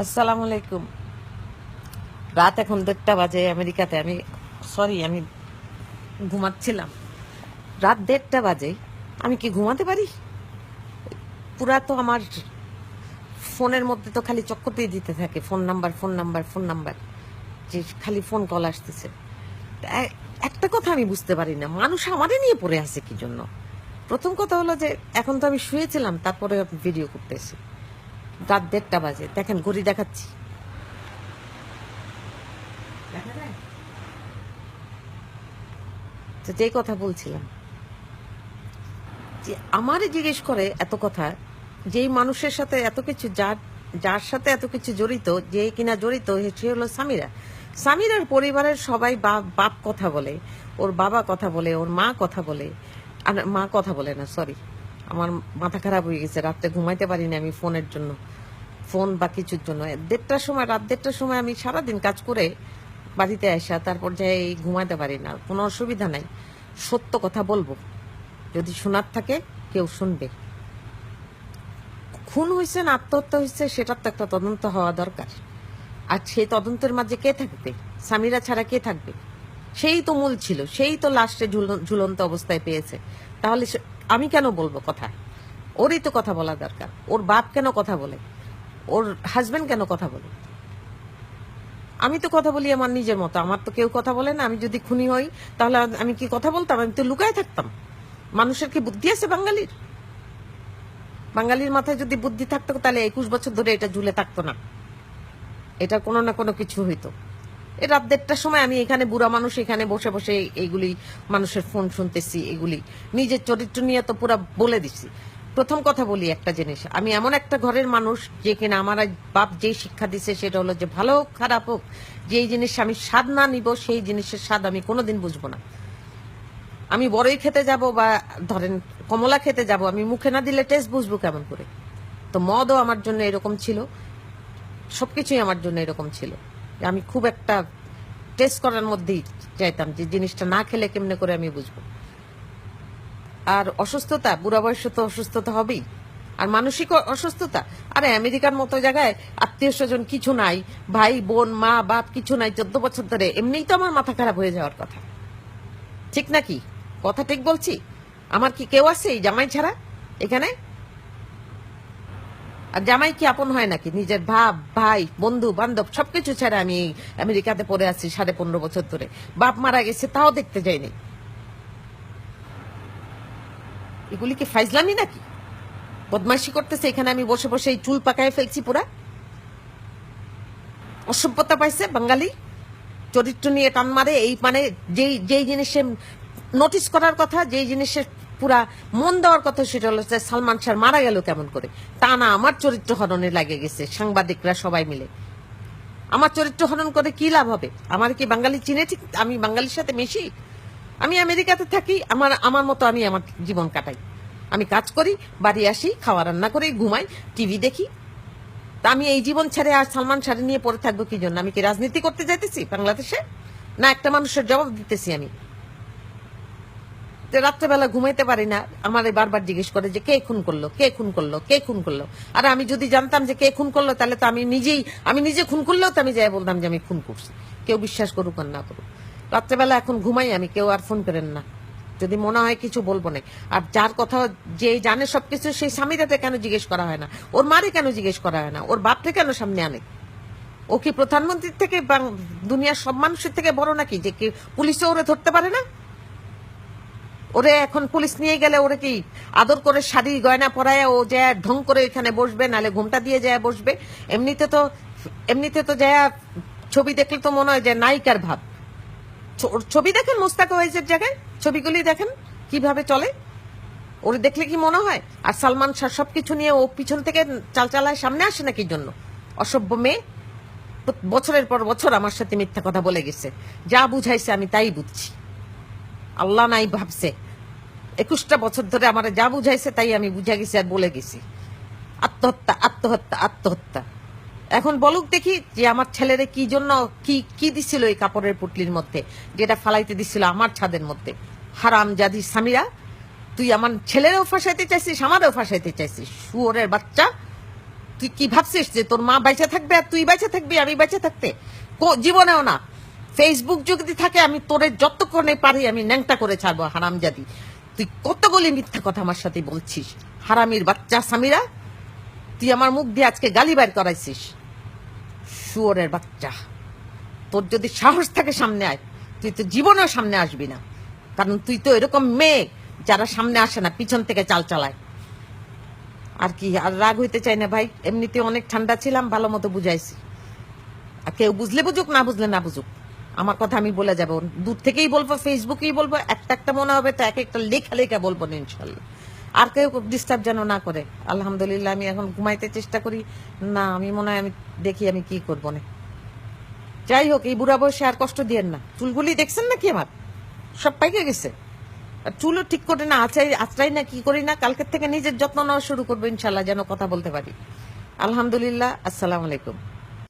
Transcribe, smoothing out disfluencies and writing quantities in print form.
আসসালামু আলাইকুম। রাত এখন 1:30 বাজে আমেরিকাতে। আমি ঘুমাচ্ছিলাম। রাত 1:30 বাজে, আমি কি ঘুমাতে পারি? পুরা তো আমার ফোনের মধ্যে তো খালি চক্করই দিতে থাকে, phone number phone number phone number, যে খালি ফোন কল আসতেছে। তা একটা কথা আমি বুঝতে পারি না, মানুষ আমারে নিয়ে পড়ে আছে কি জন্য? প্রথম কথা হলো যে এখন তো আমি শুয়েছিলাম, তারপরে ভিডিও করতেছি। রাত 1:30 বাজে, দেখেন ঘড়ি দেখাচ্ছি, দেখা যায়? তো যেই কথা বলছিলাম, যে আমারে জিজ্ঞেস করে এত কথা, যেই মানুষের সাথে এত কিছু, যার সাথে এত কিছু জড়িত, যে কিনা জড়িত, সে হলো সামিরা। সামিরার পরিবারের সবাই বাপ কথা বলে, ওর বাবা কথা বলে, ওর মা কথা বলে। আর মা কথা বলে না, সরি, আমার মাথা খারাপ হয়ে গেছে, রাত্রে ঘুমাইতে পারিনি আমি ফোনের জন্য, ফোন বা কিছুর জন্য। রাত 1:30টার সময় আমি সারাদিন কাজ করে বাড়িতে আসা, তারপর যাই ঘুমাতে পারি না। কোনো অসুবিধা নাই, সত্য কথা বলবো, যদি শোনার থাকে কেউ শুনবে। খুন হয়েছে না আত্মহত্যা হয়েছে, সেটার তো একটা তদন্ত হওয়া দরকার। আর সেই তদন্তের মাঝে কে থাকবে? সামিরা ছাড়া কে থাকবে? সেই তো মূল ছিল, সেই তো লাস্টে ঝুলন্ত অবস্থায় পেয়েছে। তাহলে আমি কেন বলবো কথা? ওরই তো কথা বলা দরকার। ওর বাপ কেন কথা বলে? ওর হাজবেন্ড কেন কথা বলে? আমি তো কথা বলি আমার নিজের মতো, আমার তো কেউ কথা বলে না। আমি যদি খুনি হই, তাহলে আমি কি কথা বলতাম? আমি তো লুকায় থাকতাম। মানুষের কি বুদ্ধি আছে বাঙালির? বাঙালির মাথায় যদি বুদ্ধি থাকতো, তাহলে 21 বছর ধরে এটা ঝুলে থাকতো না, এটা কোনো না কোনো কিছু হইতো। এই রাত 1:30টার সময় আমি এখানে বুড়া মানুষ, এখানে বসে বসে এইগুলি মানুষের ফোন শুনতেছি। এগুলি নিজের চরিত্র নিয়ে তো পুরো বলে দিছি। প্রথম কথা বলি একটা জিনিস, আমি এমন একটা ঘরের মানুষ যে কিনা আমার বাপ যেই শিক্ষা দিছে, সেটা হলো যে ভালো হোক খারাপ হোক, যেই জিনিস আমি স্বাদ না নিব, সেই জিনিসের স্বাদ আমি কোনোদিন বুঝবো না। আমি বড়ই খেতে যাব বা ধরেন কমলা খেতে যাব, আমি মুখে না দিলে টেস্ট বুঝবো কেমন করে? তো মদও আমার জন্য এরকম ছিল, সবকিছুই আমার জন্য এরকম ছিল। আমি খুব একটা টেস্ট করার মধ্যেই চাইতাম, যে জিনিসটা না খেলে কেমনে করে আমি বুঝবো। আর অসুস্থতা, বুড়া বয়সে তো অসুস্থতা হবেই। আর মানসিক অসুস্থতা, আরে আমেরিকার মতো জায়গায় আত্মীয় স্বজন কিছু নাই, ভাই বোন মা বাপ কিছু নাই, 14 বছর ধরে, এমনিই তো আমার মাথা খারাপ হয়ে যাওয়ার কথা। ঠিক নাকি? কথা ঠিক বলছি? আমার কি কেউ আছে এই জামাই ছাড়া এখানে? আর জামাই কি আপন হয় নাকি? নিজের বাপ ভাই বন্ধু বান্ধব সবকিছু ছাড়া আমি আমেরিকাতে পড়ে আছি 15.5 বছর ধরে। বাপ মারা গেছে, তাও দেখতে যাইনি। এগুলি কি ফাইজলামি নাকি? বদমাইশি করতেছে এখানে, আমি বসে বসে এই চুল পাকায় ফেলছি পুরা। অসভ্যতা পাইছে বাঙালি, চরিত্র নিয়ে টান মারে। এই মানে যেই যেই জিনিসের নোটিস করার কথা, যেই জিনিসের পুরা মন দেওয়ার কথা, সেটা হলো যে সালমান শাহ মারা গেল কেমন করে। তা না, আমার চরিত্র হরণে লাগে গেছে সাংবাদিকরা সবাই মিলে। আমার চরিত্র হরণ করে কি লাভ হবে? আমার কি বাঙালি চিনে? ঠিক আমি বাঙালির সাথে মিশি? আমি আমেরিকাতে থাকি, আমার আমার মতো আমি আমার জীবন কাটাই। আমি কাজ করি, বাড়ি আসি, খাওয়া রান্না করি, ঘুমাই, টিভি দেখি। তা আমি এই জীবন ছেড়ে আর সালমান শাহ নিয়ে পড়ে থাকবো কি জন্য? আমি কি রাজনীতি করতে যাইতেছি বাংলাদেশে? না একটা মানুষের জবাব দিতেছি আমি। রাত্রেবেলা ঘুমাইতে পারি না, আমার বারবার জিজ্ঞেস করে যে কে খুন করলো, কে খুন করলো, কে খুন করলো। আর আমি যদি জানতাম যে কে খুন করলো, তাহলে তো আমি নিজে খুন করলেও তো আমি যাই বলতাম যে আমি খুন করছি, কেউ বিশ্বাস করুক আর না করুক। রাত্রেবেলা এখন ঘুমাই আমি, কেউ আর ফোন করেন না, যদি মনে হয় কিছু বলবো না। আর যার কথা যে জানে সবকিছু, সেই স্বামীরাতে কেন জিজ্ঞেস করা হয় না? ওর মারে কেন জিজ্ঞেস করা হয় না? ওর বাপকে কেন সামনে আনে? ও কি প্রধানমন্ত্রীর থেকে দুনিয়ার সব মানুষের থেকে বড় নাকি, যে কি পুলিশে ওরে ধরতে পারে না? ওরে এখন পুলিশ নিয়ে গেলে ওরে কি আদর করে শাড়ি গয়না পরায় ও যায় ঢং করে এখানে বসবে, নালে ঘুমটা দিয়ে যায় বসবে? এমনিতে তো যায় ছবি দেখলে তো মনে হয় যে নায়িকার ভাব। ছবি দেখেন মোস্তাক ওয়াইজের জায়গায়, ছবিগুলি দেখেন কিভাবে চলে, ওরে দেখলে কি মনে হয়? আর সালমান শাহ সবকিছু নিয়ে ও পিছন থেকে চালচালায় সামনে আসে নাকি জন্য? অসভ্য মেয়ে, বছরের পর বছর আমার সাথে মিথ্যা কথা বলে গেছে। যা বুঝাইছে আমি তাই বুঝছি, আল্লাহ নাই ভাবছে। 21টা বছর ধরে আমার যা বুঝাইছে তাই আমি বুঝা গেছি আর বলে গেছি। আত্মহত্যা আত্মহত্যা আত্মহত্যা। এখন বলুক দেখি যে আমার ছেলেরে কি জন্য কি কি দিছিল এই কাপড়ের পুটলির মধ্যে, যেটা ফালাইতে দিছিল আমার ছাদের মধ্যে। হারাম জাদি সামিরা, তুই আমার ছেলেরও ফাঁসাইতে চাইছিস, আমারও ফাঁসাইতে চাইছিস, শুয়োরের বাচ্চা। তুই কি ভাবছিস যে তোর মা বেঁচে থাকবে আর তুই বেঁচে থাকবি আমি বেঁচে থাকতে? জীবনেও না। ফেসবুক যদি থাকে আমি তোরে যতক্ষণে পারি আমি ন্যাংটা করে ছাড়বো, হারামজাদি। তুই কতগুলি মিথ্যা কথা আমার সাথে বলছিস, হারামির বাচ্চা সামিরা। তুই আমার মুখ দিয়ে আজকে গালি বাইর করাইছিস, শুয়োরের বাচ্চা। তোর যদি সাহস থাকে সামনে আয়, তুই তো জীবনেও সামনে আসবি না, কারণ তুই তো এরকম মেয়ে যারা সামনে আসে না, পিছন থেকে চাল চালায়। আর কি, আর রাগ হইতে চাই না ভাই, এমনিতে অনেক ঠান্ডা ছিলাম, ভালো মতো বুঝাইছি। আর কেউ বুঝলে বুঝুক, না বুঝলে না বুঝুক, আমার কথা আমি বলে যাবো, দূর থেকেই বলবো, ফেসবুকেই বলবো, একটা একটা মনে হবে তো এক একটা লেখা লেখা বলবো না ইনশাল্লাহ। আর কেউ ডিস্টার্ব যেন না করে। আলহামদুলিল্লাহ আমি এখন ঘুমাইতে চেষ্টা করি না, আমি মনে হয় আমি দেখি আমি কি করবো না। যাই হোক, এই বুড়া বয়সে আর কষ্ট দিয়েন না। চুলগুলি দেখছেন নাকি আমার সব পাইকে গেছে, আর চুলও ঠিক করে না আছড়াই না, কি করি না, কালকের থেকে নিজের যত্ন নেওয়া শুরু করবো ইনশাল্লাহ, যেন কথা বলতে পারি। আলহামদুলিল্লাহ, আসসালামু আলাইকুম।